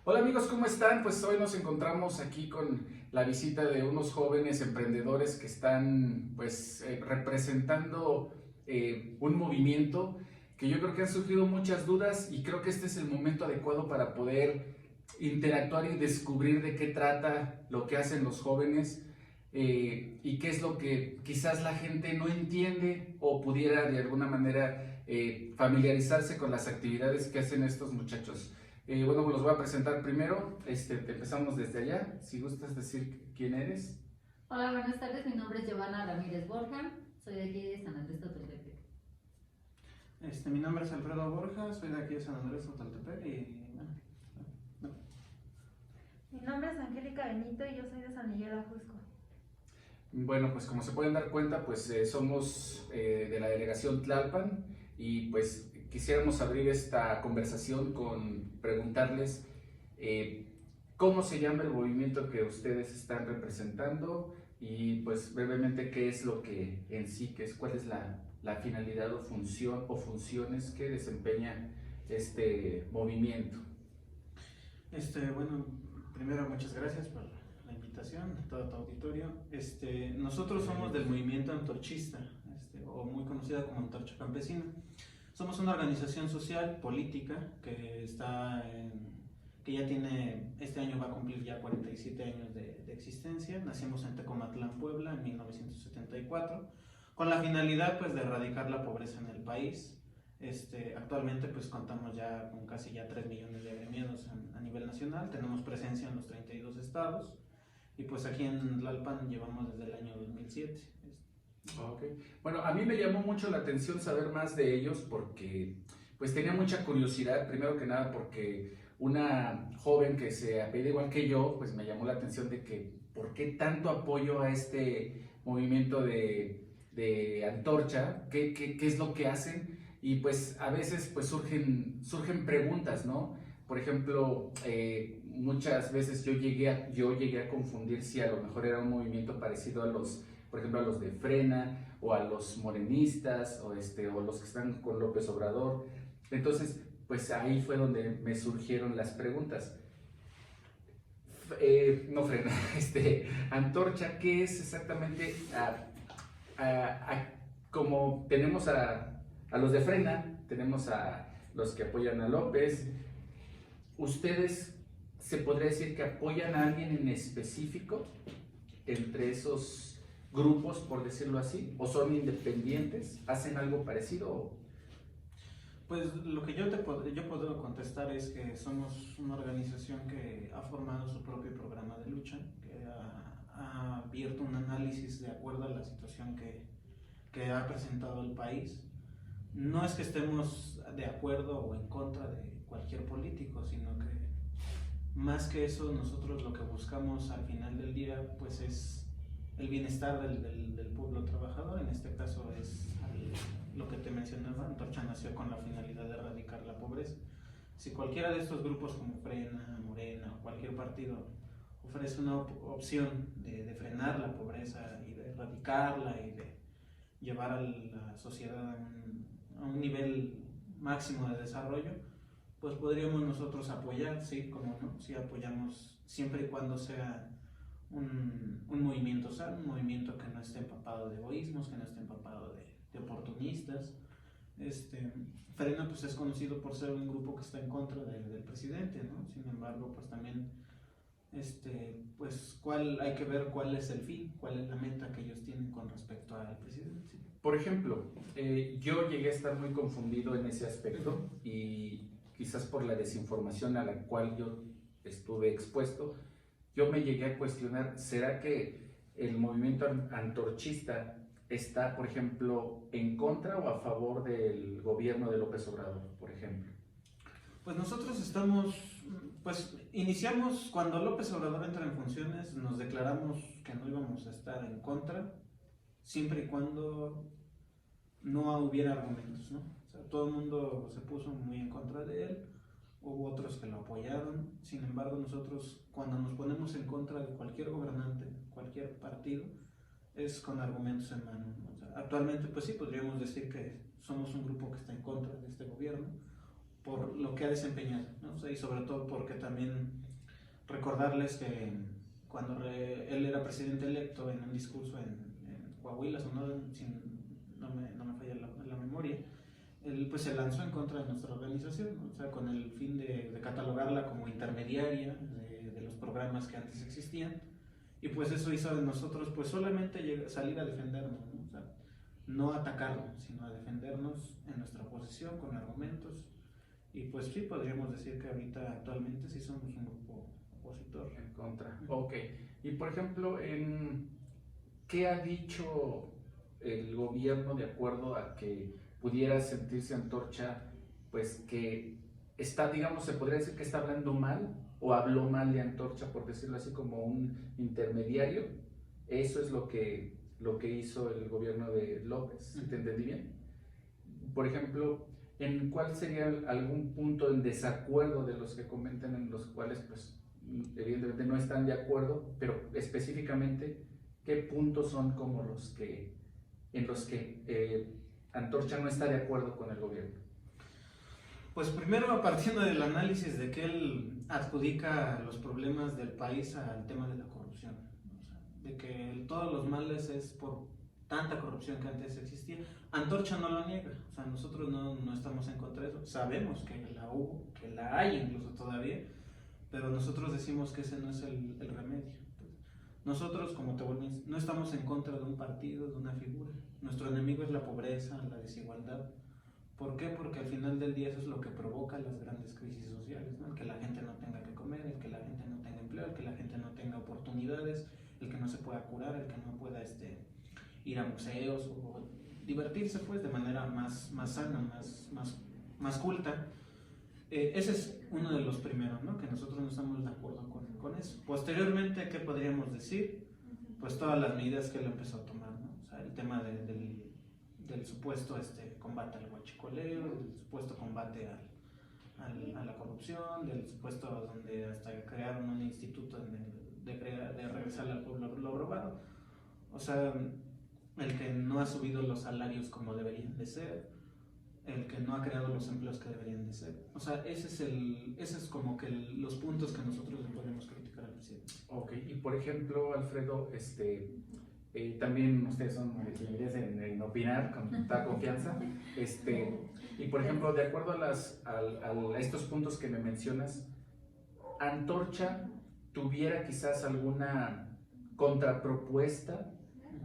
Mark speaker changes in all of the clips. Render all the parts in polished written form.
Speaker 1: Hola amigos, ¿cómo están? Pues hoy nos encontramos aquí con la visita de unos jóvenes emprendedores que están representando un movimiento que yo creo que han surgido muchas dudas y creo que este es el momento adecuado para poder interactuar y descubrir de qué trata lo que hacen los jóvenes y qué es lo que quizás la gente no entiende o pudiera de alguna manera familiarizarse con las actividades que hacen estos muchachos. Bueno, pues los voy a presentar primero. Te empezamos desde allá. Si gustas decir quién eres.
Speaker 2: Hola, buenas tardes. Mi nombre es Giovanna Ramírez Borja. Soy de aquí de San Andrés Totoltepec.
Speaker 3: Mi nombre es Alfredo Borja, soy de aquí de San Andrés Totoltepec y bueno, no.
Speaker 4: Mi nombre es Angélica Benito y yo soy de San Miguel Ajusco.
Speaker 1: Bueno, pues como se pueden dar cuenta, pues somos de la delegación Tlalpan y pues quisiéramos abrir esta conversación con preguntarles cómo se llama el movimiento que ustedes están representando y pues brevemente qué es lo que en sí, cuál es la finalidad o función o funciones que desempeña este movimiento.
Speaker 3: Bueno, primero muchas gracias por la invitación a todo tu auditorio. Nosotros somos del movimiento antorchista, o muy conocida como Antorcha Campesina. Somos una organización social, política, que ya tiene, este año va a cumplir ya 47 años de existencia. Nacimos en Tecomatlán, Puebla, en 1974, con la finalidad pues de erradicar la pobreza en el país. Actualmente pues contamos ya con casi ya 3 millones de agremiados a nivel nacional, tenemos presencia en los 32 estados y pues aquí en Tlalpan llevamos desde el año 2007.
Speaker 1: Okay. Bueno, a mí me llamó mucho la atención saber más de ellos porque pues tenía mucha curiosidad, primero que nada porque una joven que se apellida igual que yo, pues me llamó la atención de que por qué tanto apoyo a este movimiento de antorcha, qué es lo que hacen y pues a veces pues surgen preguntas, ¿no? Por ejemplo, muchas veces yo llegué a confundir si a lo mejor era un movimiento parecido a los, por ejemplo, a los de Frena o a los morenistas o los que están con López Obrador. Entonces, pues ahí fue donde me surgieron las preguntas. No Frena, Antorcha, ¿qué es exactamente? Como tenemos a los de Frena, tenemos a los que apoyan a López, ¿ustedes se podría decir que apoyan a alguien en específico entre esos grupos, por decirlo así, o son independientes, hacen algo parecido?
Speaker 3: Pues lo que yo puedo contestar es que somos una organización que ha formado su propio programa de lucha, que ha abierto un análisis de acuerdo a la situación que ha presentado el país. No es que estemos de acuerdo o en contra de cualquier político, sino que más que eso nosotros lo que buscamos al final del día pues es el bienestar del pueblo trabajador. En este caso es lo que te mencionaba, Antorcha nació con la finalidad de erradicar la pobreza. Si cualquiera de estos grupos como Frena, Morena o cualquier partido ofrece una opción de frenar la pobreza y de erradicarla y de llevar a la sociedad a un nivel máximo de desarrollo, pues podríamos nosotros apoyar, sí, como no, sí apoyamos siempre y cuando sea un movimiento sano, un movimiento que no esté empapado de egoísmos, que no esté empapado de oportunistas. Frena pues es conocido por ser un grupo que está en contra del presidente, ¿no? Sin embargo, pues también pues hay que ver cuál es el fin, cuál es la meta que ellos tienen con respecto al presidente.
Speaker 1: Por ejemplo, yo llegué a estar muy confundido en ese aspecto y quizás por la desinformación a la cual yo estuve expuesto, yo me llegué a cuestionar, ¿será que el movimiento antorchista está, por ejemplo, en contra o a favor del gobierno de López Obrador, por ejemplo?
Speaker 3: Pues nosotros iniciamos cuando López Obrador entra en funciones, nos declaramos que no íbamos a estar en contra, siempre y cuando no hubiera argumentos, ¿no? O sea, todo el mundo se puso muy en contra de él, hubo otros que lo apoyaron. Sin embargo, nosotros cuando nos ponemos en contra de cualquier gobernante, cualquier partido, es con argumentos en mano, ¿no? O sea, actualmente pues sí, podríamos decir que somos un grupo que está en contra de este gobierno por lo que ha desempeñado, ¿no? O sea, y sobre todo porque también recordarles que cuando él era presidente electo en un discurso en Coahuila, Sonora, si no me falla la memoria, él pues se lanzó en contra de nuestra organización, ¿no? O sea, con el fin de catalogarla como intermediaria de los programas que antes existían, y pues eso hizo de nosotros pues solamente salir a defendernos, ¿no? O sea, no atacarnos, sino a defendernos en nuestra posición con argumentos, y pues sí podríamos decir que ahorita actualmente sí somos un grupo opositor.
Speaker 1: En contra. Ok. Y por ejemplo, ¿qué ha dicho el gobierno de acuerdo a que pudiera sentirse Antorcha, pues que está, digamos, se podría decir que está hablando mal o habló mal de Antorcha, por decirlo así, como un intermediario? Eso es lo que hizo el gobierno de López, ¿te entendí bien? Por ejemplo, ¿en cuál sería algún punto en desacuerdo de los que comentan en los cuales, pues, evidentemente no están de acuerdo, pero específicamente, qué puntos son como en los que Antorcha no está de acuerdo con el gobierno?
Speaker 3: Pues primero, partiendo del análisis de que él adjudica los problemas del país al tema de la corrupción, ¿no? O sea, de que todos los males es por tanta corrupción que antes existía. Antorcha no lo niega, o sea, nosotros no estamos en contra de eso, sabemos que la hubo, que la hay incluso todavía, pero nosotros decimos que ese no es el remedio. Nosotros, como te vuelvo a decir, no estamos en contra de un partido, de una figura. Nuestro enemigo es la pobreza, la desigualdad. ¿Por qué? Porque al final del día eso es lo que provoca las grandes crisis sociales, ¿no? El que la gente no tenga que comer, el que la gente no tenga empleo, el que la gente no tenga oportunidades, el que no se pueda curar, el que no pueda ir a museos o divertirse pues de manera más sana, más culta. Ese es uno de los primeros, ¿no? Que nosotros no estamos de acuerdo con eso. Posteriormente, ¿qué podríamos decir? Pues todas las medidas que él empezó a tomar, ¿no? O sea, el tema del supuesto combate al huachicoleo, del supuesto combate a la corrupción, del supuesto donde hasta crearon un instituto de regresar al pueblo lo robado. O sea, el que no ha subido los salarios como deberían de ser, el que no ha creado los empleos que deberían de ser. O sea, ese es como que los puntos que nosotros le podemos criticar al presidente.
Speaker 1: Ok, y por ejemplo, Alfredo, también ustedes son libres en opinar con toda confianza, y por ejemplo, de acuerdo a estos puntos que me mencionas, ¿Antorcha tuviera quizás alguna contrapropuesta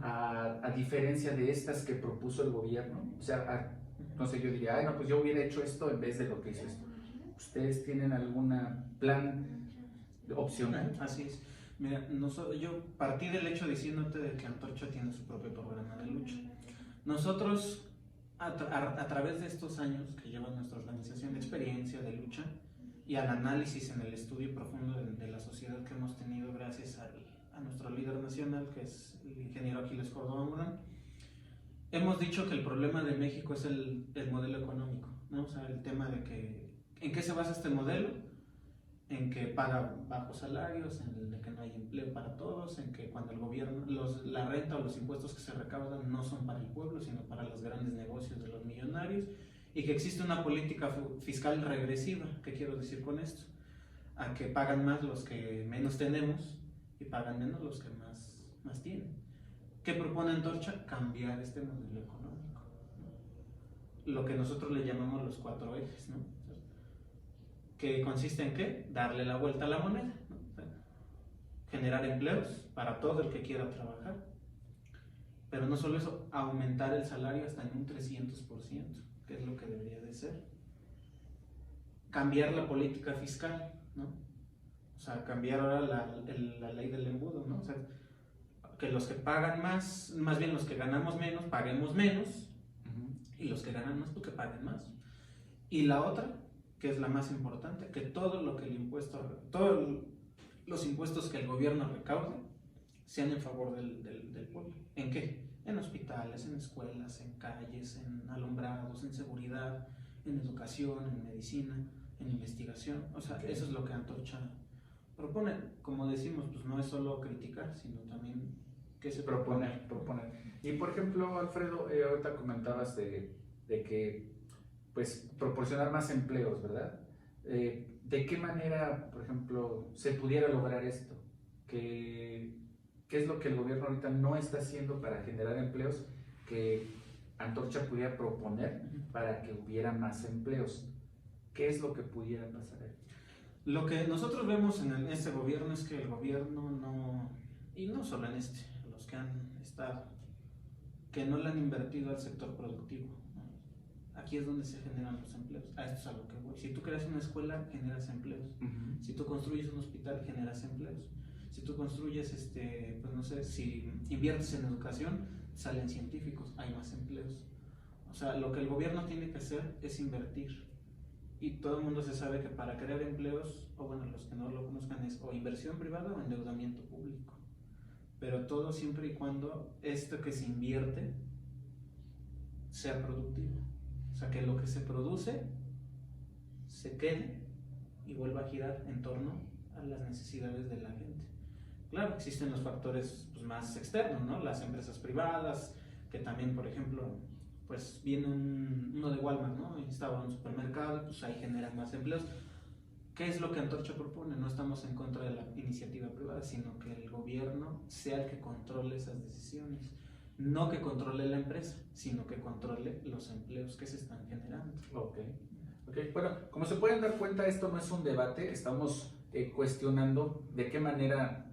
Speaker 1: a diferencia de estas que propuso el gobierno? O sea, no sé, yo diría, no, pues yo hubiera hecho esto en vez de lo que hizo esto. ¿Ustedes tienen algún plan opcional?
Speaker 3: Así es. Mira, yo partí del hecho diciéndote de que Antorcha tiene su propio programa de lucha. Nosotros, a través de estos años que lleva nuestra organización de experiencia, de lucha, y al análisis en el estudio profundo de la sociedad que hemos tenido gracias a nuestro líder nacional, que es el ingeniero Aquiles Córdoba Morán, hemos dicho que el problema de México es el modelo económico, ¿no? O sea, el tema de que, ¿en qué se basa este modelo? En que paga bajos salarios, en el de que no hay empleo para todos, en que cuando el gobierno, la renta o los impuestos que se recaudan no son para el pueblo, sino para los grandes negocios de los millonarios, y que existe una política fiscal regresiva. ¿Qué quiero decir con esto? A que pagan más los que menos tenemos y pagan menos los que más tienen. ¿Qué propone Antorcha? Cambiar este modelo económico, ¿no? Lo que nosotros le llamamos los 4 ejes, ¿no? ¿Que consiste en qué? Darle la vuelta a la moneda, ¿no? O sea, generar empleos para todo el que quiera trabajar, pero no solo eso, aumentar el salario hasta en un 300%, que es lo que debería de ser. Cambiar la política fiscal, ¿no? O sea, cambiar ahora la ley del embudo, ¿no? O sea, que los que pagan más bien los que ganamos menos, paguemos menos, y los que ganan más, pues que paguen más. Y la otra, que es la más importante, que todos los impuestos que el gobierno recaude sean en favor del pueblo. ¿En qué? En hospitales, en escuelas, en calles, en alumbrados, en seguridad, en educación, en medicina, en investigación. O sea, eso es lo que Antorcha propone. Como decimos, pues no es solo criticar, sino también que se
Speaker 1: proponer. Y por ejemplo, Alfredo, ahorita comentabas de que pues proporcionar más empleos, ¿verdad? ¿de qué manera, por ejemplo, se pudiera lograr esto? ¿Qué es lo que el gobierno ahorita no está haciendo para generar empleos que Antorcha pudiera proponer para que hubiera más empleos? ¿Qué es lo que pudiera pasar ahí?
Speaker 3: Lo que nosotros vemos en este gobierno es que el gobierno no, y no solo en los que han estado, que no le han invertido al sector productivo, ¿no? Aquí es donde se generan los empleos, a esto es a lo que voy. Si tú creas una escuela, generas empleos. Si tú construyes un hospital, generas empleos. Si tú construyes, pues no sé, si inviertes en educación, salen científicos, hay más empleos. O sea, lo que el gobierno tiene que hacer es invertir. Y todo el mundo se sabe que para crear empleos, o bueno, los que no lo conozcan, es o inversión privada o endeudamiento público. Pero todo siempre y cuando esto que se invierte sea productivo. O sea, que lo que se produce se quede y vuelva a girar en torno a las necesidades de la gente. Claro, existen los factores pues, más externos, ¿no? Las empresas privadas, que también, por ejemplo, pues viene uno de Walmart, ¿no? Instala un supermercado, pues ahí genera más empleos. ¿Qué es lo que Antorcha propone? No estamos en contra de la iniciativa privada, sino que el gobierno sea el que controle esas decisiones. No que controle la empresa, sino que controle los empleos que se están generando.
Speaker 1: Ok. Bueno, como se pueden dar cuenta, esto no es un debate, estamos cuestionando de qué manera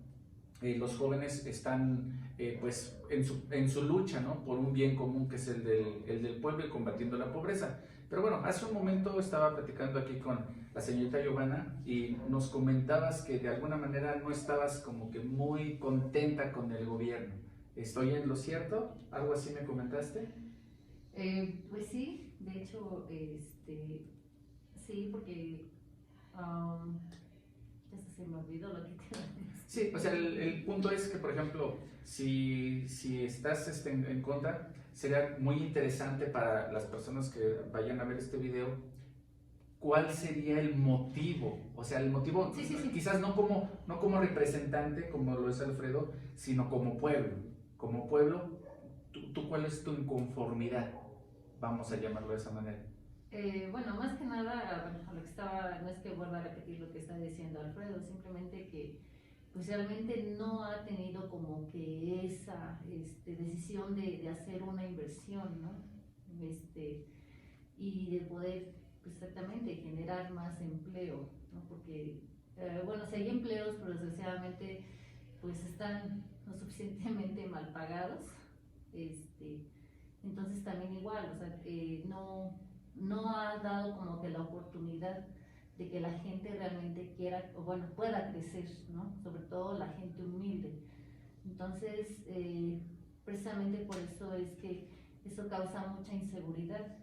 Speaker 1: los jóvenes están pues en su lucha, ¿no? Por un bien común que es el del pueblo y combatiendo la pobreza. Pero bueno, hace un momento estaba platicando aquí con la señorita Giovanna y nos comentabas que de alguna manera no estabas como que muy contenta con el gobierno. ¿Estoy en lo cierto? ¿Algo así me comentaste?
Speaker 2: Pues sí, de hecho, sí, porque ya se me olvidó lo que te iba a decir.
Speaker 1: Sí, o sea, el punto es que, por ejemplo, si estás en contra, sería muy interesante para las personas que vayan a ver este video, ¿cuál sería el motivo? O sea, el motivo,
Speaker 2: Sí.
Speaker 1: quizás no como representante, como lo es Alfredo, sino como pueblo. Como pueblo, ¿tú cuál es tu inconformidad? Vamos a llamarlo de esa manera.
Speaker 2: Bueno, más que nada, a lo que estaba, no es que vuelva a repetir lo que está diciendo Alfredo, simplemente que pues realmente no ha tenido como que esa decisión de hacer una inversión, ¿no? Y de poder pues, exactamente generar más empleo, ¿no? Porque, bueno, si hay empleos, pero desgraciadamente pues están lo suficientemente mal pagados, entonces también igual, o sea, no ha dado como que la oportunidad de que la gente realmente quiera, o bueno, pueda crecer, ¿no? Sobre todo la gente humilde. Entonces, precisamente por eso es que eso causa mucha inseguridad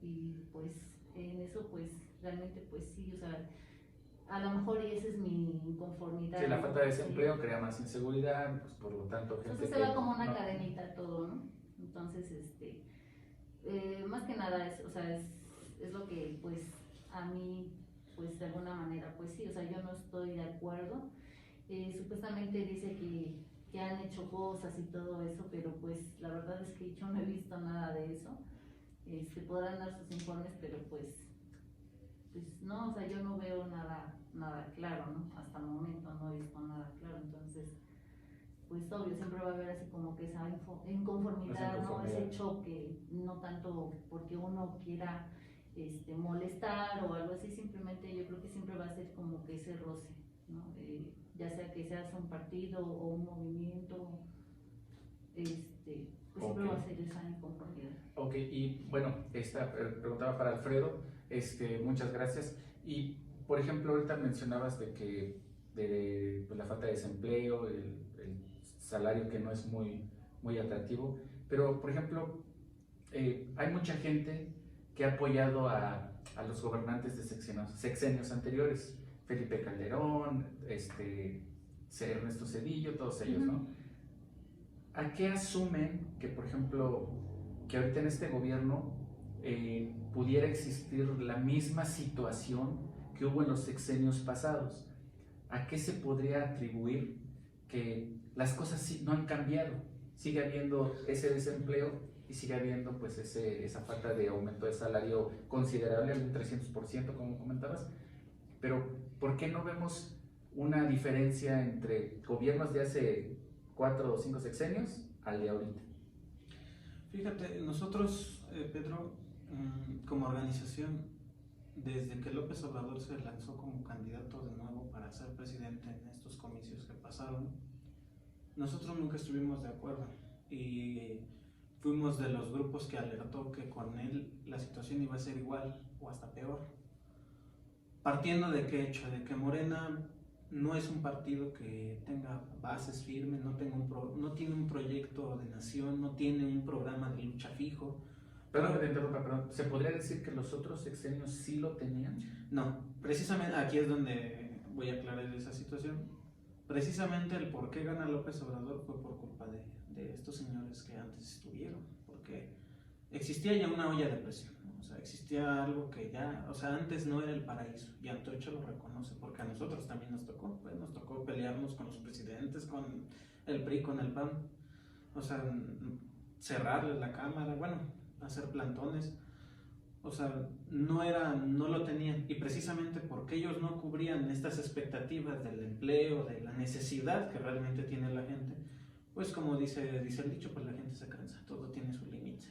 Speaker 2: y pues en eso pues realmente pues sí, o sea, a lo mejor esa es mi inconformidad.
Speaker 1: Sí, la falta de desempleo crea más inseguridad, pues por lo tanto gente.
Speaker 2: Entonces se va como una cadenita todo, ¿no? Entonces, más que nada es, o sea, es lo que pues a mí pues de alguna manera pues sí, o sea, yo no estoy de acuerdo. Supuestamente dice que han hecho cosas y todo eso, pero pues la verdad es que yo no he visto nada de eso. Podrán dar sus informes, pero pues no, o sea, yo no veo nada claro, ¿no? Hasta el momento no he visto nada claro, entonces pues obvio, siempre va a haber así como que esa inconformidad, ¿no? Ese choque, no tanto porque uno quiera molestar o algo así, simplemente yo creo que siempre va a ser como que ese roce, ¿no? Ya sea que seas un partido o un movimiento, pues siempre va a ser esa inconformidad.
Speaker 1: Ok, y bueno, esta preguntaba para Alfredo, muchas gracias. Y por ejemplo, ahorita mencionabas de pues, la falta de desempleo, el salario que no es muy atractivo, pero por ejemplo, hay mucha gente que ha apoyado a los gobernantes de sexenios anteriores, Felipe Calderón, Ernesto Zedillo, todos ellos, ¿no? ¿A qué asumen que, por ejemplo, que ahorita en este gobierno pudiera existir la misma situación que hubo en los sexenios pasados? ¿A qué se podría atribuir que las cosas sí no han cambiado? Sigue habiendo ese desempleo y sigue habiendo pues esa falta de aumento de salario considerable, de un 300%, como comentabas. pero ¿por qué no vemos una diferencia entre gobiernos de hace 4 o 5 sexenios al de ahorita?
Speaker 3: Fíjate, nosotros, Pedro, como organización, desde que López Obrador se lanzó como candidato de nuevo para ser presidente en estos comicios que pasaron, nosotros nunca estuvimos de acuerdo y fuimos de los grupos que alertó que con él la situación iba a ser igual o hasta peor. Partiendo de qué hecho, de que Morena no es un partido que tenga bases firmes, no tiene un proyecto de nación, no tiene un programa de lucha fijo.
Speaker 1: Perdón que te interrumpa, pero ¿se podría decir que los otros sexenios sí lo tenían?
Speaker 3: No, precisamente aquí es donde voy a aclarar esa situación. Precisamente el por qué gana López Obrador fue por culpa de estos señores que antes estuvieron, porque existía ya una olla de presión, ¿no? O sea, existía algo que ya, o sea, antes no era el paraíso, y Antorcha lo reconoce, porque a nosotros también nos tocó, pues, nos tocó pelearnos con los presidentes, con el PRI, con el PAN, o sea, cerrarles la cámara, bueno, hacer plantones. O sea, no lo tenían, y precisamente porque ellos no cubrían estas expectativas del empleo, de la necesidad que realmente tiene la gente, pues como dice el dicho, pues la gente se cansa, todo tiene su límite.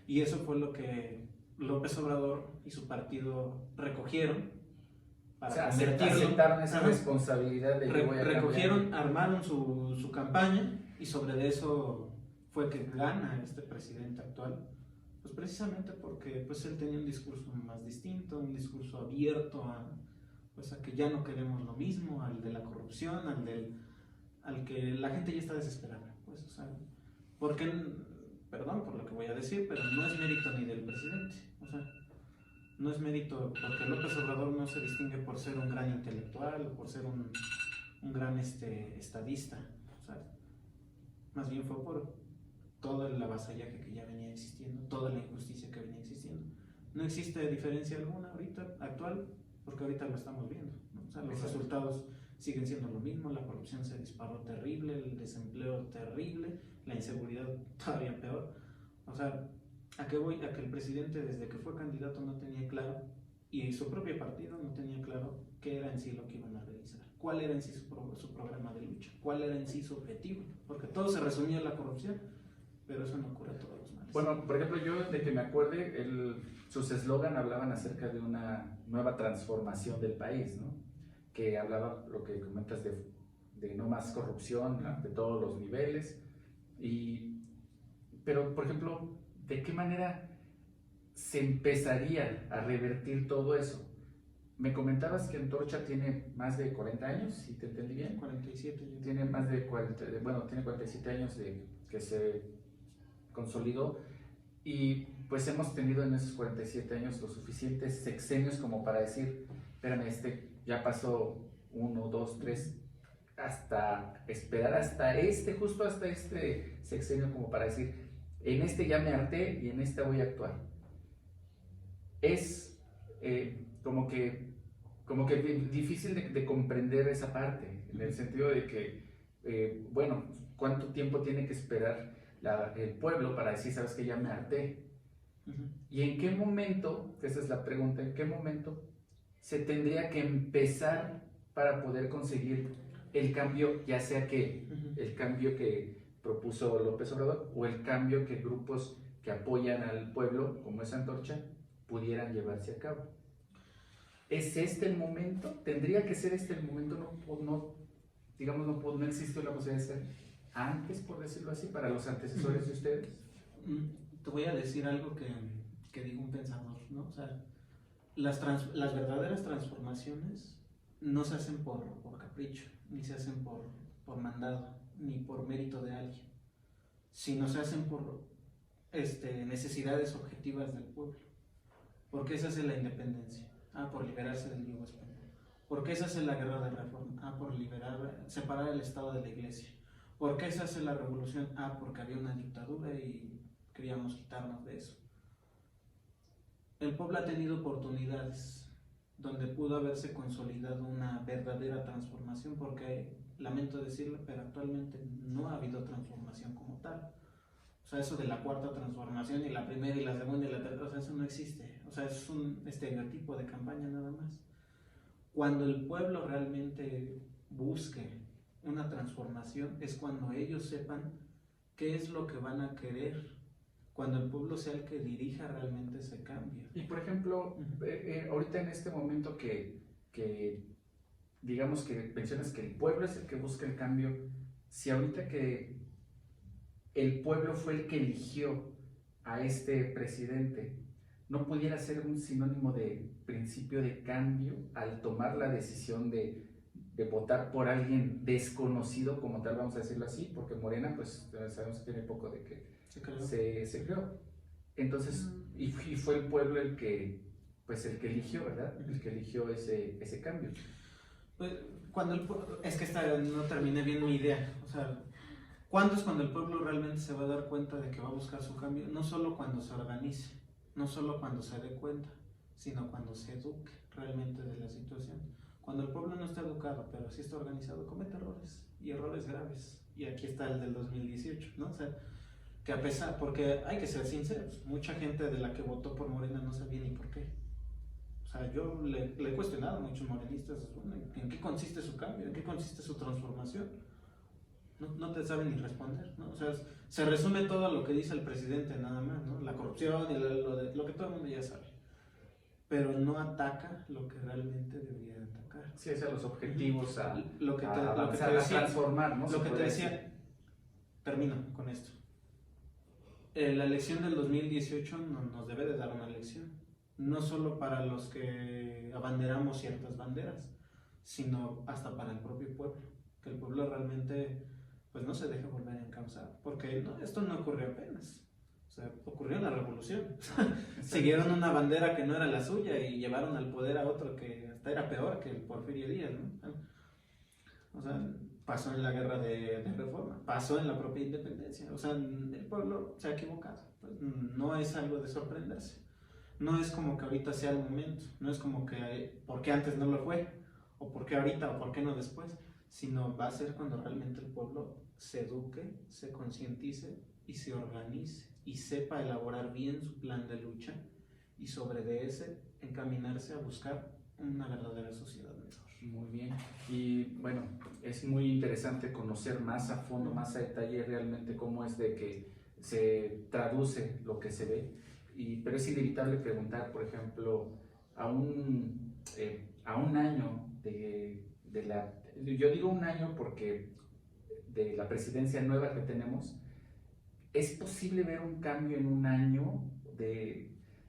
Speaker 3: Y eso fue lo que López Obrador y su partido recogieron para,
Speaker 1: o sea,
Speaker 3: convertirlo.
Speaker 1: aceptaron esa
Speaker 3: Ajá.
Speaker 1: responsabilidad de yo voy a
Speaker 3: recogieron,
Speaker 1: cambiar.
Speaker 3: armaron su campaña, y sobre eso fue que gana este presidente actual. Pues precisamente porque pues él tenía un discurso más distinto, un discurso abierto a que ya no queremos lo mismo, al de la corrupción, al que la gente ya está desesperada, pues, o sea, porque, perdón por lo que voy a decir, pero no es mérito ni del presidente, o sea, no es mérito, porque López Obrador no se distingue por ser un gran intelectual, por ser un gran estadista, o sea, más bien fue por todo el avasallaje que ya venía existiendo, toda la injusticia que venía existiendo. No existe diferencia alguna ahorita, actual, porque ahorita lo estamos viendo, ¿no? O sea, los resultados siguen siendo lo mismo, la corrupción se disparó terrible, el desempleo terrible, la inseguridad todavía peor. O sea, ¿a qué voy? A que el presidente desde que fue candidato no tenía claro, y su propio partido no tenía claro qué era en sí lo que iban a realizar, cuál era en sí su programa de lucha, cuál era en sí su objetivo, porque todo se resumía en la corrupción, pero eso no cura todos los males.
Speaker 1: Bueno, por ejemplo, yo de que me acuerde, sus eslogan hablaban acerca de una nueva transformación del país, ¿no? Que hablaba, lo que comentas, de no más corrupción de todos los niveles. Pero, por ejemplo, ¿de qué manera se empezaría a revertir todo eso? Me comentabas que Antorcha tiene más de 40 años, si te entendí bien.
Speaker 3: 47.
Speaker 1: Tiene más de 40, bueno, tiene 47 años de que se consolidó, y pues hemos tenido en esos 47 años los suficientes sexenios como para decir, espérame, ya pasó 1, 2, 3, hasta esperar justo hasta este sexenio como para decir, en este ya me harté y en este voy a actuar. Es como que difícil de comprender esa parte, en el sentido de que, bueno, ¿cuánto tiempo tiene que esperar el pueblo para decir, sabes que ya me harté? ¿Y en qué momento, esa es la pregunta, en qué momento se tendría que empezar para poder conseguir el cambio, ya sea que el cambio que propuso López Obrador o el cambio que grupos que apoyan al pueblo, como es Antorcha, pudieran llevarse a cabo? ¿Es este el momento? ¿Tendría que ser este el momento? No existe la posibilidad de ser antes, por decirlo así, para los antecesores de ustedes.
Speaker 3: Te voy a decir algo que dijo un pensador, ¿no? O sea, las verdaderas transformaciones no se hacen por capricho, ni se hacen por mandado, ni por mérito de alguien, sino se hacen por necesidades objetivas del pueblo. ¿Por qué se hace la independencia? Por liberarse del yugo español. ¿Por qué se hace la guerra de reforma? Por separar el Estado de la Iglesia. ¿Por qué se hace la revolución? Porque había una dictadura y queríamos quitarnos de eso. El pueblo ha tenido oportunidades donde pudo haberse consolidado una verdadera transformación, porque, lamento decirlo, pero actualmente no ha habido transformación como tal. O sea, eso de la cuarta transformación y la primera y la segunda y la tercera, o sea, eso no existe. O sea, es un estereotipo de campaña nada más. Cuando el pueblo realmente busque una transformación es cuando ellos sepan qué es lo que van a querer, cuando el pueblo sea el que dirija realmente ese cambio.
Speaker 1: Y por ejemplo, ahorita en este momento que digamos que mencionas que el pueblo es el que busca el cambio, si ahorita que el pueblo fue el que eligió a este presidente, ¿no pudiera ser un sinónimo de principio de cambio al tomar la decisión de votar por alguien desconocido como tal, vamos a decirlo así? Porque Morena, pues sabemos que tiene poco de que se creó. Entonces, y fue el pueblo el que, pues el que eligió, ¿verdad? El que eligió ese cambio.
Speaker 3: Pues, es que no terminé bien mi idea. O sea, ¿cuándo es cuando el pueblo realmente se va a dar cuenta de que va a buscar su cambio? No solo cuando se organice, no solo cuando se dé cuenta, sino cuando se eduque realmente de la situación. Cuando el pueblo no está educado, pero sí está organizado, comete errores, y errores graves. Y aquí está el del 2018, ¿no? O sea, que a pesar, porque hay que ser sinceros, mucha gente de la que votó por Morena no sabía ni por qué. O sea, yo le he cuestionado a muchos morenistas, bueno, ¿en qué consiste su cambio? ¿En qué consiste su transformación? No te saben ni responder, ¿no? O sea, se resume todo a lo que dice el presidente nada más, ¿no? La corrupción y lo que todo el mundo ya sabe. Pero no ataca lo que realmente debería atacar.
Speaker 1: Sí, o sea, los objetivos a
Speaker 3: transformar,
Speaker 1: ¿no?
Speaker 3: Lo que te decía, termino con esto. La elección del 2018 nos debe de dar una lección. No solo para los que abanderamos ciertas banderas, sino hasta para el propio pueblo. Que el pueblo realmente pues no se deje volver a encauzar. Porque esto no ocurrió apenas. O sea, ocurrió en la revolución. Siguieron una bandera que no era la suya y llevaron al poder a otro que hasta era peor que el Porfirio Díaz, ¿no? O sea, pasó en la guerra de reforma, pasó en la propia independencia. O sea, el pueblo se ha equivocado. Pues, no es algo de sorprenderse. No es como que ahorita sea el momento. No es como que ¿por qué antes no lo fue? O ¿por qué ahorita? O ¿por qué no después? Sino va a ser cuando realmente el pueblo se eduque, se concientice y se organice y sepa elaborar bien su plan de lucha y sobre de ese encaminarse a buscar una verdadera sociedad mejor.
Speaker 1: Muy bien, y bueno, es muy interesante conocer más a fondo, más a detalle realmente cómo es de que se traduce lo que se ve, pero es inevitable preguntar, por ejemplo, a un año yo digo un año porque de la presidencia nueva que tenemos, ¿es posible ver un cambio en un año?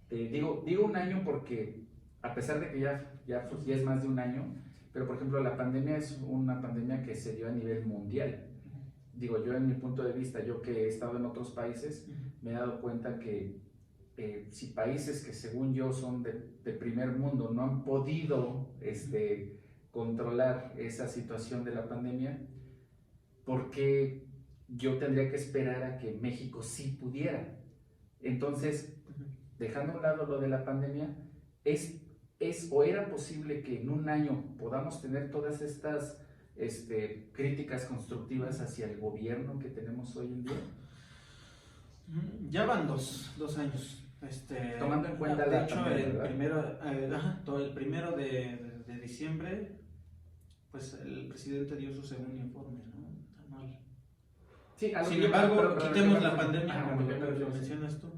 Speaker 1: Digo un año porque a pesar de que ya es más de un año, pero por ejemplo la pandemia es una pandemia que se dio a nivel mundial. Digo, yo en mi punto de vista, yo que he estado en otros países, me he dado cuenta que si países que según yo son de primer mundo no han podido controlar esa situación de la pandemia, ¿por qué yo tendría que esperar a que México sí pudiera? Entonces, dejando a un lado lo de la pandemia, o era posible que en un año podamos tener todas estas críticas constructivas hacia el gobierno que tenemos hoy en día?
Speaker 3: Ya van dos años.
Speaker 1: Tomando en cuenta
Speaker 3: de
Speaker 1: la
Speaker 3: hecho,
Speaker 1: pandemia,
Speaker 3: el primero de diciembre, pues el presidente dio su segundo informe, ¿no? Anual.
Speaker 1: Sí,
Speaker 3: sin embargo, quitemos la pandemia, como
Speaker 1: pero
Speaker 3: lo mencionas tú.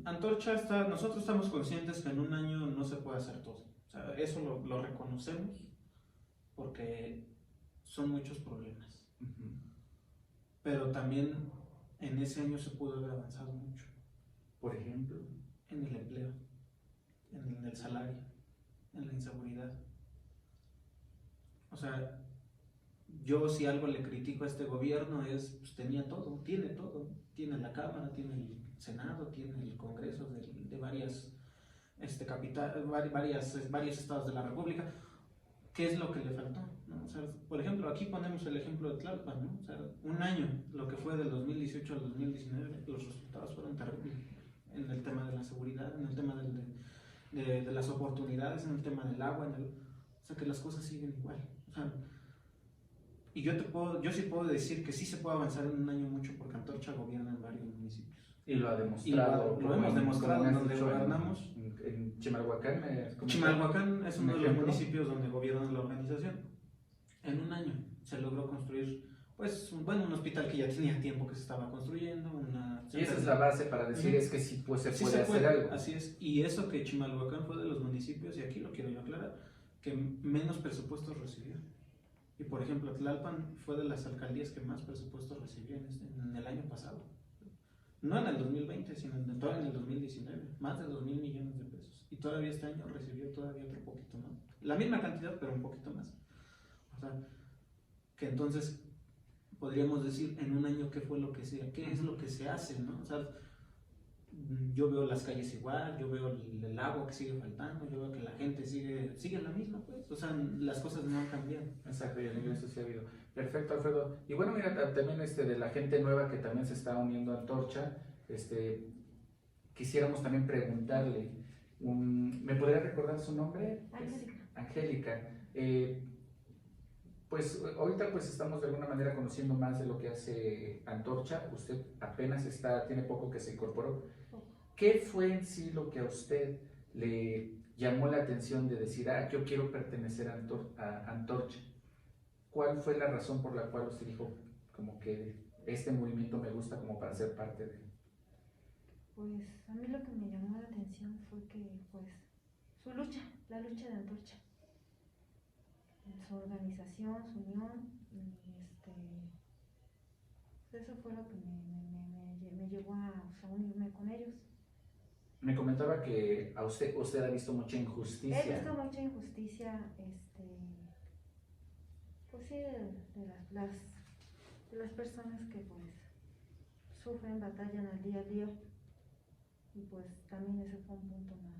Speaker 3: Antorcha nosotros estamos conscientes que en un año no se puede hacer todo. O sea, eso lo reconocemos porque son muchos problemas. Pero también en ese año se pudo haber avanzado mucho.
Speaker 1: Por ejemplo,
Speaker 3: en el empleo, en el salario, en la inseguridad. O sea, yo si algo le critico a este gobierno es, pues tiene todo, tiene la Cámara, tiene el Senado, tiene el Congreso de varios estados de la República. ¿Qué es lo que le faltó? ¿No? O sea, por ejemplo, aquí ponemos el ejemplo de Tlalpan, ¿no? O sea, un año, lo que fue del 2018 al 2019, los resultados fueron terribles en el tema de la seguridad, en el tema de las oportunidades, en el tema del agua, o sea, que las cosas siguen igual. O sea, y yo sí puedo decir que sí se puede avanzar en un año mucho porque Antorcha gobierna en varios municipios.
Speaker 1: Y lo ha demostrado.
Speaker 3: Lo hemos demostrado
Speaker 1: como
Speaker 3: en
Speaker 1: me has
Speaker 3: donde
Speaker 1: dicho,
Speaker 3: gobernamos.
Speaker 1: En Chimalhuacán.
Speaker 3: Chimalhuacán es uno de los
Speaker 1: ejemplo.
Speaker 3: municipios donde gobierna la organización. En un año se logró construir, pues, un hospital que ya tenía tiempo que se estaba construyendo.
Speaker 1: Y esa es la base para decir
Speaker 3: Ujú.
Speaker 1: es que sí, pues, se
Speaker 3: Sí
Speaker 1: puede
Speaker 3: se
Speaker 1: hacer
Speaker 3: puede,
Speaker 1: algo.
Speaker 3: así es. Y eso que Chimalhuacán fue de los municipios, y aquí lo quiero yo aclarar, que menos presupuestos recibió. Y por ejemplo, Tlalpan fue de las alcaldías que más presupuestos recibió en el año pasado. No en el 2020, sino todavía en el 2019. Más de 2,000 millones de pesos. Y todavía este año recibió todavía otro poquito más. La misma cantidad, pero un poquito más. O sea, que entonces podríamos decir en un año qué fue lo que sea, qué es lo que se hace, ¿no? O sea, yo veo las calles igual, yo veo el agua que sigue faltando, yo veo que la gente sigue la misma, pues. O sea, las cosas no han cambiado.
Speaker 1: Exacto, y el ingreso sí ha habido. Perfecto, Alfredo. Y bueno, mira, también de la gente nueva que también se está uniendo a Antorcha, quisiéramos también preguntarle, ¿me podría recordar su nombre?
Speaker 4: Angélica.
Speaker 1: Angélica. Pues ahorita pues estamos de alguna manera conociendo más de lo que hace Antorcha. Usted apenas tiene poco que se incorporó. ¿Qué fue en sí lo que a usted le llamó la atención de decir, yo quiero pertenecer a Antorcha? ¿Cuál fue la razón por la cual usted dijo, como que este movimiento me gusta como para ser parte de él?
Speaker 4: Pues a mí lo que me llamó la atención fue que, pues, su lucha, la lucha de Antorcha, su organización, su unión, y pues eso fue lo que me llevó a unirme con ellos.
Speaker 1: Me comentaba que a usted ha visto mucha injusticia.
Speaker 4: He visto mucha injusticia, pues sí, de las personas que pues sufren, batallan al día a día, y pues también ese fue un punto más.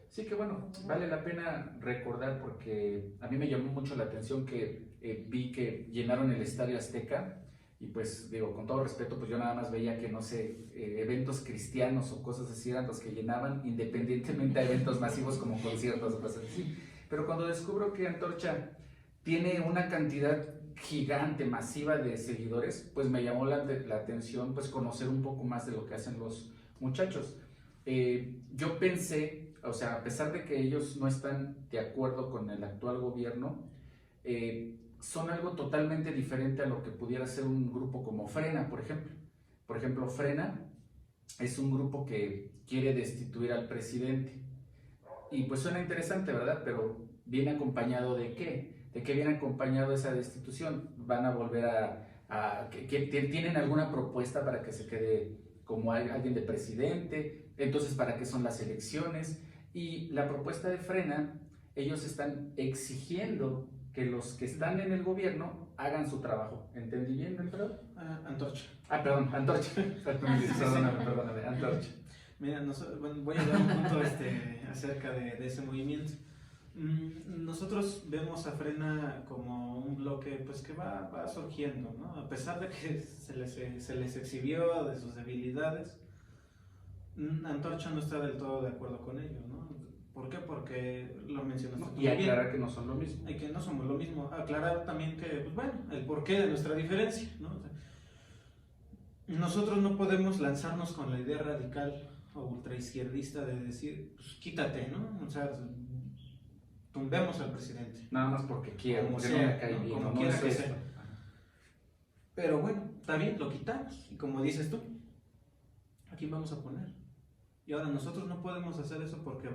Speaker 1: Sí, que bueno, vale la pena recordar porque a mí me llamó mucho la atención que vi que llenaron el Estadio Azteca y pues digo, con todo respeto, pues yo nada más veía que, no sé, eventos cristianos o cosas así eran los que llenaban, independientemente a eventos masivos como conciertos o cosas así. Pero cuando descubro que Antorcha tiene una cantidad gigante, masiva de seguidores, pues me llamó la atención pues conocer un poco más de lo que hacen los muchachos. Yo pensé, o sea, a pesar de que ellos no están de acuerdo con el actual gobierno, son algo totalmente diferente a lo que pudiera ser un grupo como Frena, por ejemplo. Por ejemplo, Frena es un grupo que quiere destituir al presidente. Y pues suena interesante, ¿verdad? Pero ¿viene acompañado de qué? ¿De qué viene acompañado esa destitución? ¿Van a volver tienen alguna propuesta para que se quede como alguien de presidente? Entonces, ¿para qué son las elecciones? Y la propuesta de Frena, ellos están exigiendo que los que están en el gobierno hagan su trabajo. ¿Entendí bien, Alfredo?
Speaker 3: Antorcha.
Speaker 1: Perdón, Antorcha. Perdóname, Antorcha.
Speaker 3: Mira, voy a dar un punto acerca de ese movimiento. Nosotros vemos a Frena como un bloque pues que va surgiendo, ¿no? A pesar de que se les exhibió de sus debilidades, Antorcha no está del todo de acuerdo con ello, ¿no? ¿Por qué? Porque lo mencionaste tú
Speaker 1: Y aclarar que no son lo mismo.
Speaker 3: y que no somos lo mismo. Aclarar también que, pues bueno, el porqué de nuestra diferencia, ¿no? O sea, nosotros no podemos lanzarnos con la idea radical o ultraizquierdista de decir, pues quítate, ¿no? O sea, tumbemos al presidente.
Speaker 1: Nada más porque quiero,
Speaker 3: Como
Speaker 1: porque
Speaker 3: sea,
Speaker 1: no me cae
Speaker 3: ¿no?
Speaker 1: bien,
Speaker 3: Como
Speaker 1: no
Speaker 3: quiera
Speaker 1: es
Speaker 3: que
Speaker 1: esto.
Speaker 3: sea. Pero bueno, está bien, lo quitamos. Y como dices tú, ¿a quién vamos a poner? Y ahora nosotros no podemos hacer eso porque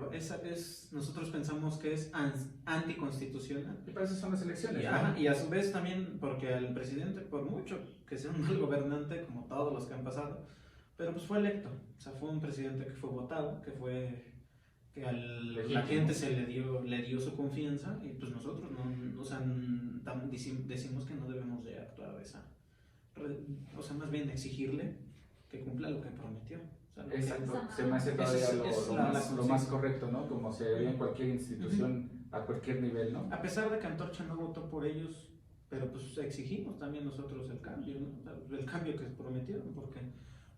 Speaker 3: nosotros pensamos que es anticonstitucional.
Speaker 1: Y para eso son las elecciones.
Speaker 3: Y a su vez también porque al presidente, por mucho que sea un mal gobernante, como todos los que han pasado, pero pues fue electo. O sea, fue un presidente que fue votado, que la gente le dio su confianza, y pues nosotros decimos que no debemos de actuar de esa. O sea, más bien exigirle que cumpla lo que prometió. O sea,
Speaker 1: Exacto, se me hace todavía lo más
Speaker 3: sí.
Speaker 1: correcto, ¿no? Como se vería en cualquier institución, a cualquier nivel, ¿no?
Speaker 3: A pesar de que Antorcha no votó por ellos, pero pues exigimos también nosotros el cambio, ¿no? O sea, el cambio que prometieron, porque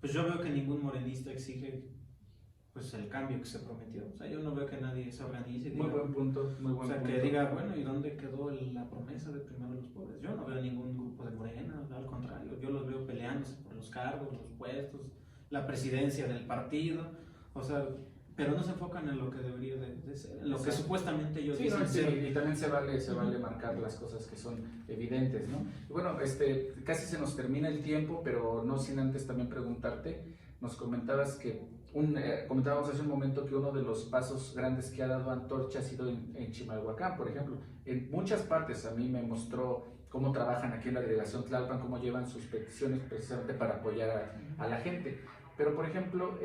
Speaker 3: pues yo veo que ningún morenista exige pues el cambio que se prometió. O sea, yo no veo que nadie se organice y diga,
Speaker 1: Muy buen punto, muy buen
Speaker 3: o sea,
Speaker 1: punto.
Speaker 3: que diga, bueno, ¿y dónde quedó la promesa de primero los pobres? Yo no veo ningún grupo de Morena, al contrario, yo los veo peleándose por los cargos, los puestos, la presidencia del partido, o sea, pero no se enfocan en lo que debería de ser, en lo que supuestamente ellos
Speaker 1: Sí,
Speaker 3: dicen
Speaker 1: no, sí,
Speaker 3: ser.
Speaker 1: y también se vale marcar las cosas que son evidentes, ¿no? Y bueno, casi se nos termina el tiempo, pero no sin antes también preguntarte, nos comentabas comentábamos hace un momento que uno de los pasos grandes que ha dado Antorcha ha sido en Chimalhuacán, por ejemplo. En muchas partes a mí me mostró cómo trabajan aquí en la delegación Tlalpan, cómo llevan sus peticiones precisamente para apoyar a la gente. Pero, por ejemplo,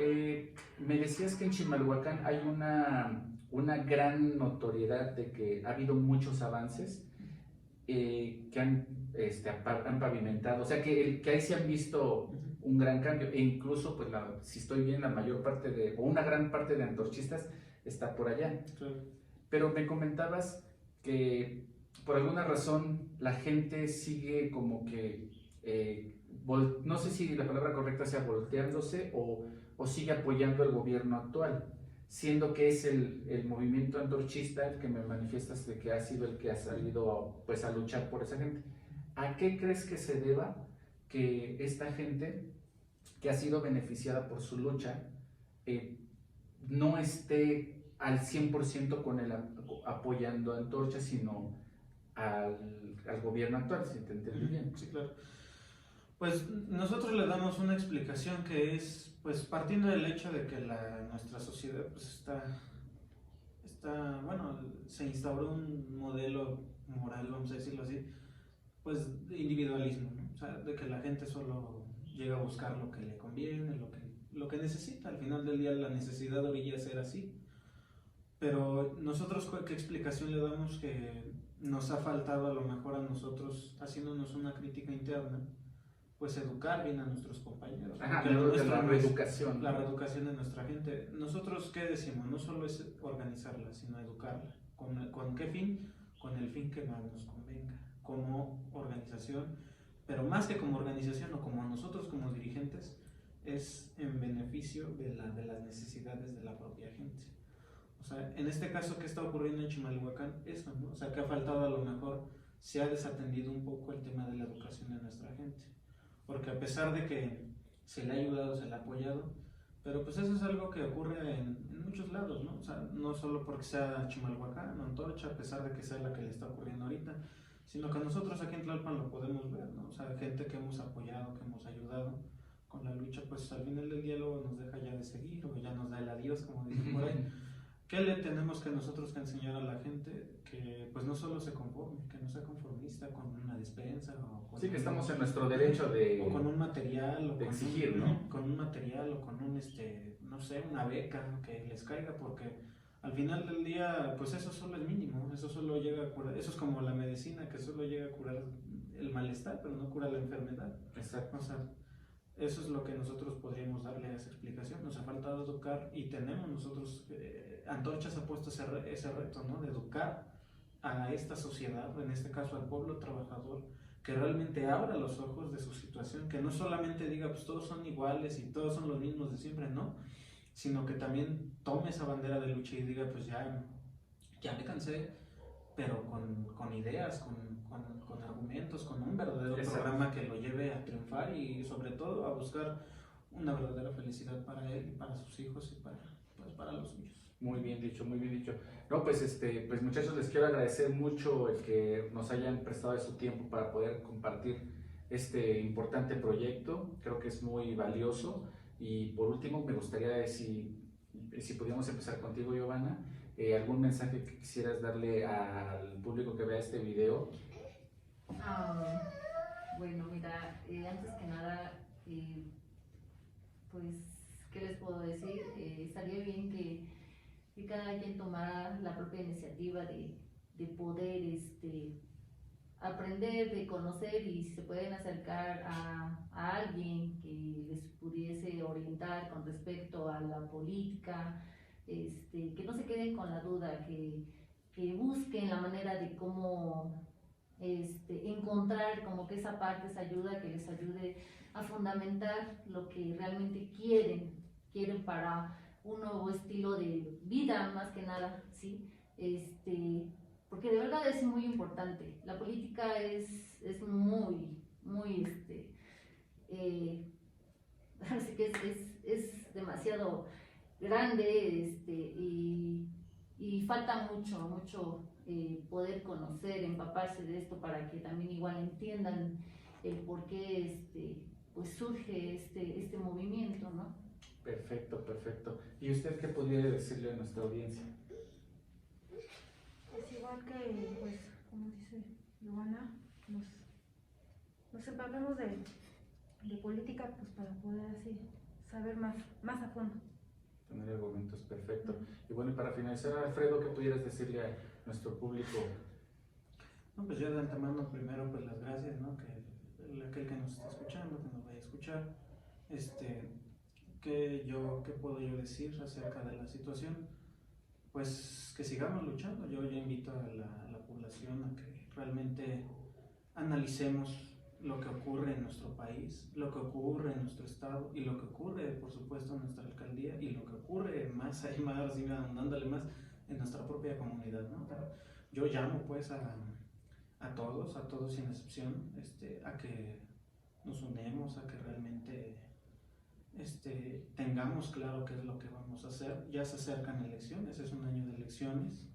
Speaker 1: me decías que en Chimalhuacán hay una gran notoriedad de que ha habido muchos avances que han pavimentado, o sea, que ahí se han visto un gran cambio, e incluso, pues, si estoy bien, la mayor parte o una gran parte de antorchistas está por allá.
Speaker 3: Claro.
Speaker 1: Pero me comentabas que por alguna razón la gente sigue como que no sé si la palabra correcta sea volteándose o sigue apoyando al gobierno actual, siendo que es el movimiento antorchista el que me manifiestas de que ha sido el que ha salido pues a luchar por esa gente. ¿A qué crees que se deba que esta gente que ha sido beneficiada por su lucha no esté al 100% con apoyando a Antorcha, sino al gobierno actual, si te entendí bien?
Speaker 3: Sí, claro. Pues nosotros le damos una explicación que es, pues partiendo del hecho de que nuestra sociedad pues bueno, se instauró un modelo moral, vamos a decirlo así, pues de individualismo, ¿no? O sea, de que la gente solo llega a buscar lo que le conviene, lo que necesita. Al final del día la necesidad orilla ser así. Pero nosotros, ¿qué explicación le damos? Que nos ha faltado a lo mejor a nosotros, haciéndonos una crítica interna, pues educar bien a nuestros compañeros.
Speaker 1: Ajá,
Speaker 3: la
Speaker 1: reeducación.
Speaker 3: La reeducación de nuestra gente. Nosotros, ¿qué decimos? No solo es organizarla, sino educarla. ¿Con qué fin? Con el fin que más nos convenga, como organización, pero más que como organización o como nosotros como dirigentes, es en beneficio de las necesidades de la propia gente. O sea, en este caso, ¿qué está ocurriendo en Chimalhuacán? Eso, ¿no? O sea, que ha faltado, a lo mejor se ha desatendido un poco el tema de la educación de nuestra gente. Porque a pesar de que se le ha ayudado, se le ha apoyado, pero pues eso es algo que ocurre en muchos lados, ¿no? O sea, no solo porque sea Chimalhuacán o Antorcha, a pesar de que sea la que le está ocurriendo ahorita, sino que nosotros aquí en Tlalpan lo podemos ver, ¿no? O sea, gente que hemos apoyado, que hemos ayudado con la lucha, pues al final del día luego nos deja ya de seguir o ya nos da el adiós, como dicen por ahí. ¿Qué le tenemos que nosotros que enseñar a la gente? Que pues no solo se conforme, que no sea conformista con una despensa o con
Speaker 1: sí, que estamos en nuestro derecho de
Speaker 3: o con un material o
Speaker 1: de
Speaker 3: con
Speaker 1: exigir, ¿no?
Speaker 3: Con un material o con un no sé, una beca que les caiga, porque al final del día pues eso solo es mínimo, eso solo llega a curar, eso es como la medicina que solo llega a curar el malestar, pero no cura la enfermedad.
Speaker 1: Exacto.
Speaker 3: O sea, eso es lo que nosotros podríamos darle a esa explicación. Nos ha faltado educar y tenemos nosotros, Antorchas ha puesto ese reto, ¿no? De educar a esta sociedad, en este caso al pueblo trabajador, que realmente abra los ojos de su situación, que no solamente diga pues todos son iguales y todos son los mismos de siempre, no, sino que también tome esa bandera de lucha y diga pues ya me cansé, pero con ideas, con argumentos, con un verdadero programa que lo lleve a triunfar y sobre todo a buscar una verdadera felicidad para él y para sus hijos y para los suyos.
Speaker 1: Muy bien dicho, muy bien dicho. No, pues, pues muchachos, les quiero agradecer mucho el que nos hayan prestado de su tiempo para poder compartir este importante proyecto. Creo que es muy valioso. Y por último, me gustaría si pudiéramos empezar contigo, Giovanna, algún mensaje que quisieras darle al público que vea este video.
Speaker 2: Bueno, mira, antes que nada, pues, ¿qué les puedo decir? Estaría bien que cada quien tomara la propia iniciativa de poder aprender, de conocer, y si se pueden acercar a alguien que les pudiese orientar con respecto a la política, que no se queden con la duda, que busquen la manera de cómo encontrar como que esa parte, esa ayuda que les ayude a fundamentar lo que realmente quieren para un nuevo estilo de vida, más que nada, ¿sí? Porque de verdad es muy importante. La política es muy, muy, así que es demasiado grande, y falta mucho poder conocer, empaparse de esto para que también igual entiendan el por qué pues surge este movimiento, ¿no?
Speaker 1: Perfecto, perfecto. ¿Y usted qué podría decirle a nuestra audiencia?
Speaker 4: Es igual que, pues, como dice Giovanna, nos empapemos de política, pues para poder así saber más a fondo.
Speaker 1: Tener argumentos, perfecto. Y bueno, y para finalizar, Alfredo, ¿qué pudieras decirle a nuestro público?
Speaker 3: No, pues yo de antemano primero pues las gracias, ¿no? Que aquel que nos está escuchando, que nos vaya a escuchar, ¿qué puedo yo decir acerca de la situación? Pues que sigamos luchando. Yo invito a la población a que realmente analicemos lo que ocurre en nuestro país, lo que ocurre en nuestro estado y lo que ocurre, por supuesto, en nuestra alcaldía y lo que ocurre más ahí, más, así, dándole más en nuestra propia comunidad, ¿no? Yo llamo pues a todos sin excepción, a que nos unemos, a que realmente tengamos claro qué es lo que vamos a hacer. Ya se acercan elecciones, es un año de elecciones,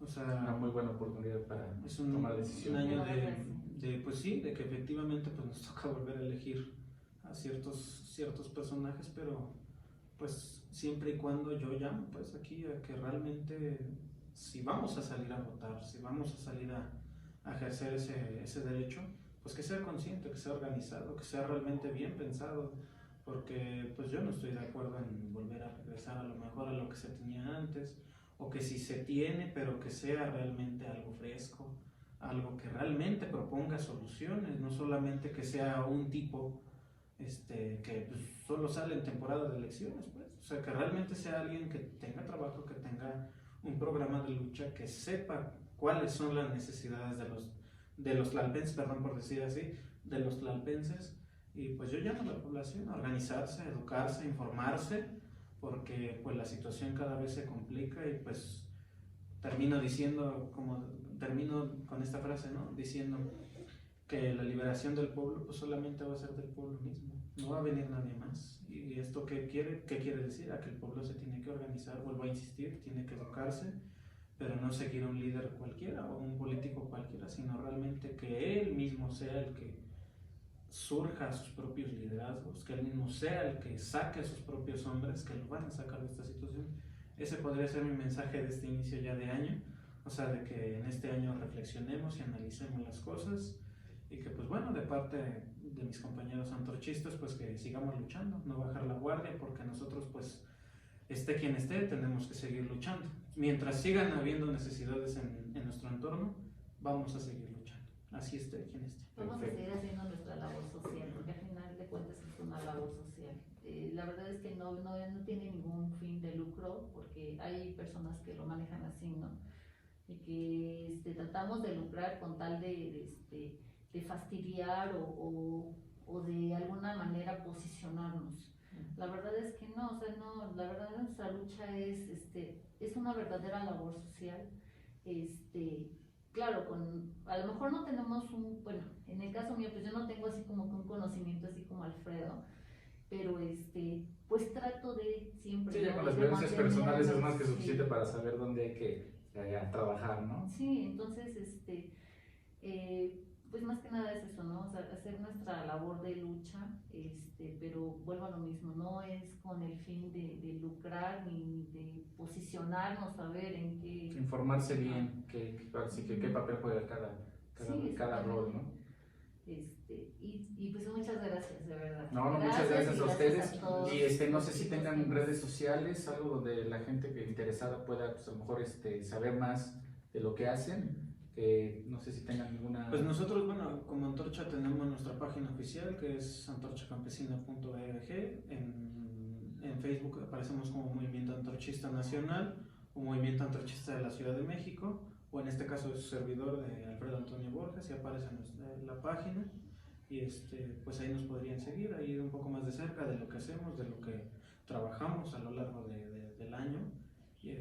Speaker 3: o sea,
Speaker 1: Una muy buena oportunidad para
Speaker 3: es
Speaker 1: tomar
Speaker 3: un
Speaker 1: decisiones.
Speaker 3: año pues sí, de que efectivamente pues nos toca volver a elegir a ciertos personajes, pero pues siempre y cuando yo llamo pues aquí a que realmente, si vamos a salir a votar, si vamos a salir a ejercer ese derecho, pues que sea consciente, que sea organizado, que sea realmente bien pensado, porque pues yo no estoy de acuerdo en volver a regresar a lo mejor a lo que se tenía antes, o que si se tiene, pero que sea realmente algo fresco, algo que realmente proponga soluciones, no solamente que sea un tipo que pues, solo sale en temporada de elecciones, pues. O sea, que realmente sea alguien que tenga trabajo, que tenga un programa de lucha, que sepa cuáles son las necesidades de los tlalpenses, perdón por decir así, de los tlalpenses. Y pues yo llamo a la población a organizarse, a educarse, a informarse, porque pues la situación cada vez se complica y pues termino con esta frase, ¿no? Diciendo que la liberación del pueblo pues solamente va a ser del pueblo mismo, no va a venir nadie más. ¿Y esto qué quiere decir? A que el pueblo se tiene que organizar, vuelvo a insistir, tiene que educarse, pero no seguir a un líder cualquiera o un político cualquiera, sino realmente que él mismo sea el que surja a sus propios liderazgos, que él mismo sea el que saque a sus propios hombres que lo van a sacar de esta situación. Ese podría ser mi mensaje de este inicio ya de año, o sea, de que en este año reflexionemos y analicemos las cosas y que pues bueno, de parte de mis compañeros antorchistas, pues que sigamos luchando, no bajar la guardia, porque nosotros pues esté quien esté, tenemos que seguir luchando. Mientras sigan habiendo necesidades en nuestro entorno, vamos a seguir luchando, así esté quien esté.
Speaker 2: Vamos a seguir haciendo nuestra labor social, porque al final de cuentas es una labor social. La verdad es que no tiene ningún fin de lucro, porque hay personas que lo manejan así, ¿no? Y que tratamos de lucrar con tal de fastidiar o de alguna manera posicionarnos. La verdad es que no, o sea, no, la verdad nuestra lucha es una verdadera labor social. Claro, a lo mejor no tenemos bueno, en el caso mío, pues yo no tengo así como que un conocimiento así como Alfredo, pero pues trato de siempre.
Speaker 1: Sí, ya
Speaker 2: ¿no?
Speaker 1: con las
Speaker 2: De
Speaker 1: vivencias personales es más que
Speaker 2: sí.
Speaker 1: suficiente para saber dónde hay que trabajar, ¿no?
Speaker 2: Sí, entonces, pues más que nada es eso, ¿no? O sea, hacer nuestra labor de lucha, pero vuelvo a lo mismo, no es con el fin de lucrar ni de posicionarnos, a ver en qué.
Speaker 1: Informarse bien, qué papel juega cada rol, ¿no?
Speaker 2: Y pues muchas gracias, de verdad.
Speaker 1: No, muchas gracias a ustedes.
Speaker 2: A todos.
Speaker 1: Y no sé si tengan redes sociales, algo donde la gente que interesada pueda, pues a lo mejor saber más de lo que hacen. No sé si tengan alguna.
Speaker 3: Pues nosotros, bueno, como Antorcha tenemos nuestra página oficial que es antorchacampesina.org. En Facebook aparecemos como Movimiento Antorchista Nacional o Movimiento Antorchista de la Ciudad de México, o en este caso es su servidor de Alfredo Antonio Borges, y aparece en la página. Y pues ahí nos podrían seguir, ahí un poco más de cerca de lo que hacemos, de lo que trabajamos a lo largo del año. Y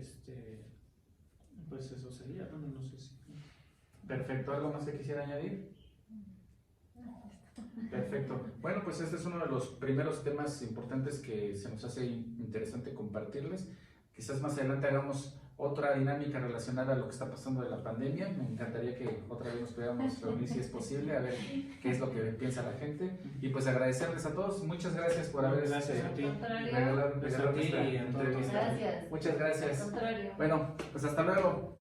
Speaker 3: pues eso sería, no sé si.
Speaker 1: Perfecto, ¿algo más que quisiera añadir? Perfecto. Perfecto. Bueno, pues este es uno de los primeros temas importantes que se nos hace interesante compartirles. Quizás más adelante hagamos otra dinámica relacionada a lo que está pasando de la pandemia. Me encantaría que otra vez nos pudiéramos reunir si es posible, a ver qué es lo que piensa la gente. Y pues agradecerles a todos. Muchas gracias por haber
Speaker 3: Gracias a ti.
Speaker 1: regalado
Speaker 3: Gracias a ti
Speaker 1: esta
Speaker 3: y a todos.
Speaker 1: entrevista.
Speaker 2: Gracias.
Speaker 1: Muchas
Speaker 2: Al
Speaker 1: gracias.
Speaker 2: contrario.
Speaker 1: Bueno, pues hasta luego.